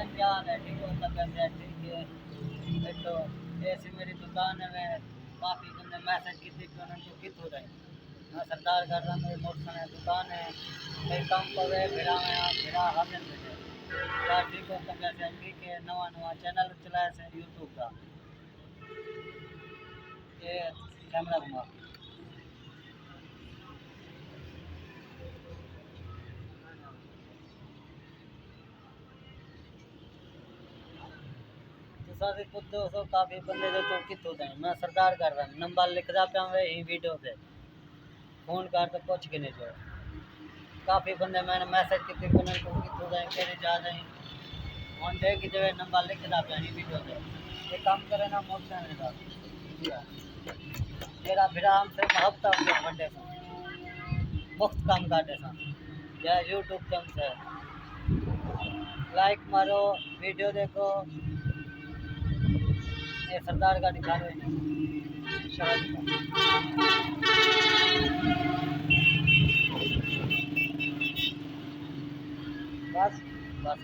रंजान है, ठीक होता कैसे है, ठीक है। तो ऐसी मेरी दुकान है, मैं काफ़ी बंदे मैसेज की थी कि उन्होंने कित हो रहे मैं सरदार कर रहा मेरी मोटरसाइकिल दुकान है, कई काम कर रहे फिरा मैं फिरा हाजिर बैठे यार ठीक होता कैसे है, ठीक है। नवा नवा चैनल चलाया से यूट्यूब का ये कैमरा घुमा तो सारे खुद दोस्तों काफ़ी बंदे जो तो कित होते हैं मैं सरदार कर रहा हूँ नंबर लिख रहा पे हमें यही वीडियो से फ़ोन कर तो पूछ के नहीं जो काफ़ी बंदे मैंने मैसेज की थी उन्होंने तो कित हो जाए कहने जा रहे हैं ऑन डे की जगह नंबर लिख रहा पे यही वीडियो से ये काम करे ना मोटरसाइकिल का मेरा फिर हमसे हफ्ता हो गया बर्थडे से मुफ्त काम काटे सा या यूट्यूब पे हमसे लाइक मारो वीडियो देखो ये सरदार का दिखा रहे हैं शहर का बस बस